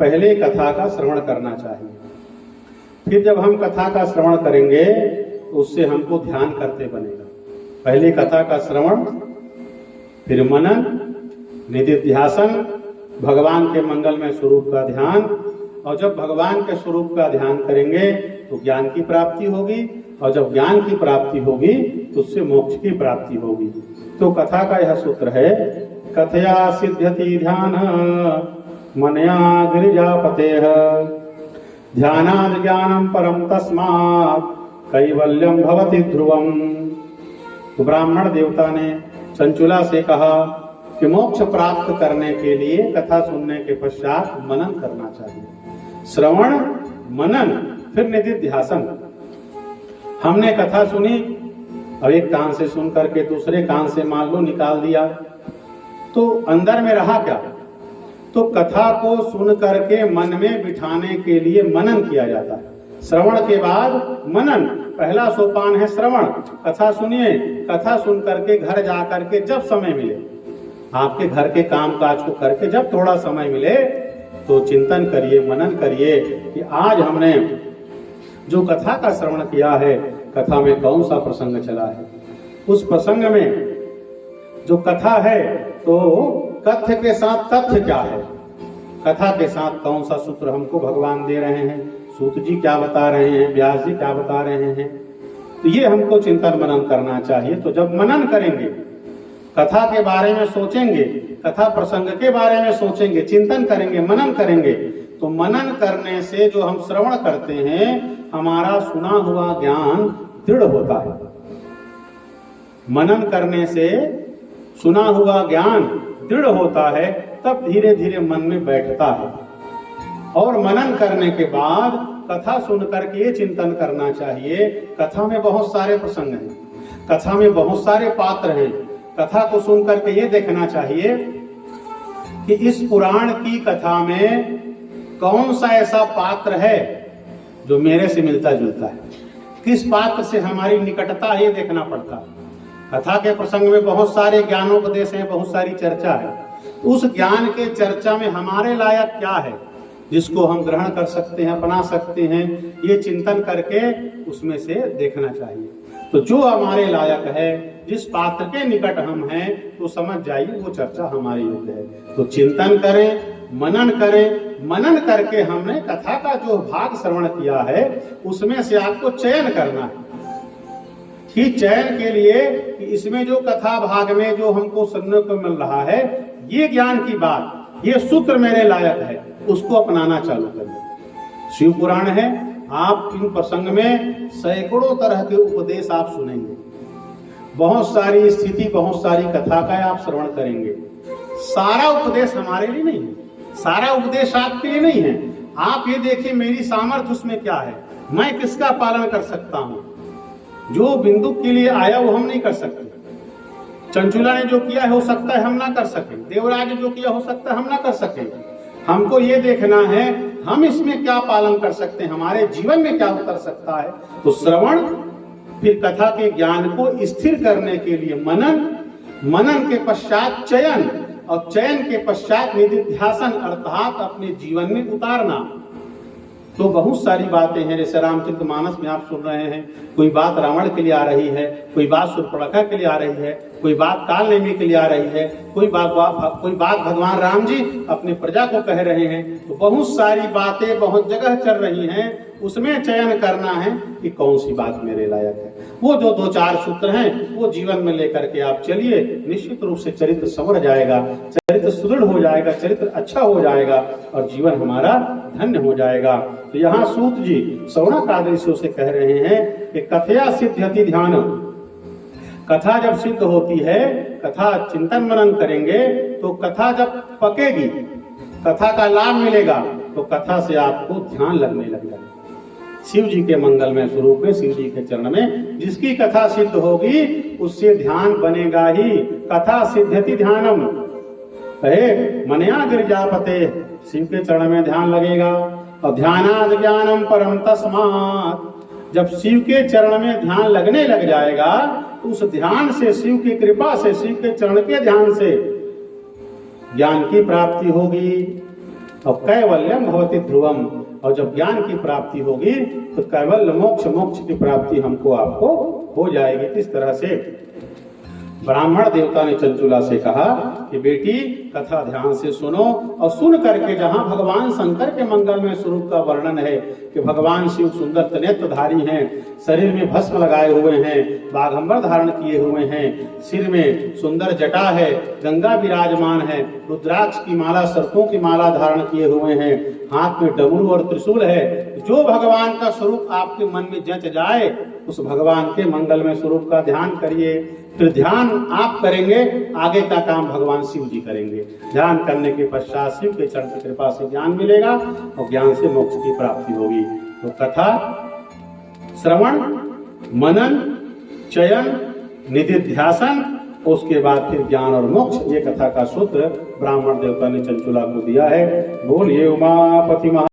पहले कथा का श्रवण करना चाहिए। फिर जब हम कथा का श्रवण करेंगे तो उससे हमको ध्यान करते बनेगा। पहले कथा का श्रवण, फिर मनन, निधिध्यासन, भगवान के मंगलमय स्वरूप का ध्यान। और जब भगवान के स्वरूप का ध्यान करेंगे तो ज्ञान की प्राप्ति होगी, और जब ज्ञान की प्राप्ति होगी तो उससे मोक्ष की प्राप्ति होगी। तो कथा का यह सूत्र है, कथया सिद्ध्यति ध्यान मनया गिरिजापतेः ध्यानाद् ज्ञानम परम तस्मात् कैवल्यम भवति ध्रुवम। तो ब्राह्मण देवता ने चंचुला से कहा कि मोक्ष प्राप्त करने के लिए कथा सुनने के पश्चात मनन करना चाहिए। श्रवण, मनन, फिर निधिध्यासन। हमने कथा सुनी, अब एक कान से सुन करके दूसरे कान से मान लो निकाल दिया, तो अंदर में रहा क्या? तो कथा को सुन करके मन में बिठाने के लिए मनन किया जाता है। श्रवण के बाद मनन, पहला सोपान है श्रवण। कथा सुनिए, कथा सुन करके घर जा करके जब समय मिले, आपके घर के काम काज को करके जब थोड़ा समय मिले तो चिंतन करिए, मनन करिए कि आज हमने जो कथा का श्रवण किया है, कथा में कौन सा प्रसंग चला है। उस प्रसंग में जो कथा है तो कथ्य के साथ तथ्य क्या है, कथा के साथ कौन सा सूत्र हमको भगवान दे रहे हैं, सूत जी क्या बता रहे हैं, व्यास जी क्या बता रहे हैं। तो ये हमको चिंतन मनन करना चाहिए। तो जब मनन करेंगे, कथा के बारे में सोचेंगे, कथा प्रसंग के बारे में सोचेंगे, चिंतन करेंगे, मनन करेंगे, तो मनन करने से जो हम श्रवण करते हैं हमारा सुना हुआ ज्ञान दृढ़ होता है। मनन करने से सुना हुआ ज्ञान दृढ़ होता है, तब धीरे धीरे मन में बैठता है। और मनन करने के बाद कथा सुनकर के ये चिंतन करना चाहिए, कथा में बहुत सारे प्रसंग हैं, कथा में बहुत सारे पात्र हैं। कथा को सुन करके ये देखना चाहिए कि इस पुराण की कथा में कौन सा ऐसा पात्र है जो मेरे से मिलता जुलता है, किस पात्र से हमारी निकटता है, ये देखना पड़ता है। कथा के प्रसंग में बहुत सारे ज्ञानोपदेश हैं, बहुत सारी चर्चा है। उस ज्ञान के चर्चा में हमारे लायक क्या है जिसको हम ग्रहण कर सकते हैं, अपना सकते हैं, ये चिंतन करके उसमें से देखना चाहिए। तो जो हमारे लायक है, जिस पात्र के निकट हम हैं, तो समझ जाइए वो चर्चा हमारे योग्य है। तो चिंतन करें, मनन करें, मनन करके हमने कथा का जो भाग श्रवण किया है उसमें से आपको चयन करना है। कि चयन के लिए कि इसमें जो कथा भाग में जो हमको सुनने को मिल रहा है, ये ज्ञान की बात, ये सूत्र मेरे लायक है, उसको अपनाना चालू करिए। शिव पुराण है, आप इन प्रसंग में सैकड़ों तरह के उपदेश आप सुनेंगे, बहुत सारी स्थिति, बहुत सारी कथा का आप श्रवण करेंगे। सारा उपदेश हमारे लिए नहीं है, सारा उपदेश आपके लिए नहीं है। आप ये देखिए मेरी सामर्थ्य उसमें क्या है, मैं किसका पालन कर सकता हूँ। जो बिंदु के लिए आया वो हम नहीं कर सकते। चंचुला ने जो किया है हो सकता है हम ना कर सके, देवराज ने जो किया हो सकता है हम ना कर सके। हमको ये देखना है हम इसमें क्या पालन कर सकते हैं, हमारे जीवन में क्या उतर सकता है। तो श्रवण, फिर कथा के ज्ञान को स्थिर करने के लिए मनन, मनन के पश्चात चयन, और चयन के पश्चात निधिध्यासन अर्थात अपने जीवन में उतारना। तो बहुत सारी बातें हैं, जैसे रामचरितमानस में आप सुन रहे हैं, कोई बात रावण के लिए आ रही है, कोई बात शूर्पणखा के लिए आ रही है, कोई बात काल नेमी के लिए आ रही है, कोई बात भगवान राम जी अपनी प्रजा को कह रहे हैं। तो बहुत सारी बातें बहुत जगह चल रही हैं, उसमें चयन करना है कि कौन सी बात मेरे लायक है। वो जो 2-4 सूत्र हैं वो जीवन में लेकर के आप चलिए, निश्चित रूप से चरित्र संवर जाएगा, चरित्र सुदृढ़ हो जाएगा, चरित्र अच्छा हो जाएगा और जीवन हमारा धन्य हो जाएगा। तो यहाँ सूत जी शौनक आदर्शों से कह रहे हैं कि कथया सिद्ध्यति ध्यान, कथा जब सिद्ध होती है, कथा चिंतन मनन करेंगे तो कथा जब पकेगी, कथा का लाभ मिलेगा, तो कथा से आपको ध्यान लगने लग जाएगा। शिव जी के मंगलमय स्वरूप में, शिव जी के चरण में जिसकी कथा सिद्ध होगी उससे ध्यान बनेगा ही। कथा सिद्ध्यति ध्यानम, कहे मनया गिरिजापते, शिव के चरण में ध्यान लगेगा। और ध्यानाद ज्ञानम परम तस्मात्, जब शिव के चरण में ध्यान लगने लग जाएगा तो उस ध्यान से, शिव की कृपा से, शिव के चरण के ध्यान से ज्ञान की प्राप्ति होगी। और कैवल्यम भवति ध्रुवम, और जब ज्ञान की प्राप्ति होगी तो कैवल्य मोक्ष, मोक्ष की प्राप्ति हमको आपको हो जाएगी। इस तरह से ब्राह्मण देवता ने चंचुला से कहा कि बेटी कथा ध्यान से सुनो, और सुन करके जहाँ भगवान शंकर के मंगलमय स्वरूप का वर्णन है कि भगवान शिव सुंदर त्रिनेत्रधारी हैं, शरीर में भस्म लगाए हुए हैं, बाघंबर धारण किए हुए हैं, सिर में सुंदर जटा है, गंगा विराजमान है, रुद्राक्ष की माला, सर्पों की माला धारण किए हुए हैं, हाथ में डमरू और त्रिशूल है। जो भगवान का स्वरूप आपके मन में जच जाए उस भगवान के मंगलमय स्वरूप का ध्यान करिए। फिर ध्यान आप करेंगे, आगे का काम भगवान शिव जी करेंगे। ध्यान करने के पश्चात शिव के चरण की कृपा से ज्ञान मिलेगा और ज्ञान से मोक्ष की प्राप्ति होगी। तो कथा श्रवण, मनन, चयन, निधिध्यासन, उसके बाद फिर ज्ञान और मोक्ष, ये कथा का सूत्र ब्राह्मण देवता ने चंचुला को दिया है। बोलिए उमापति महा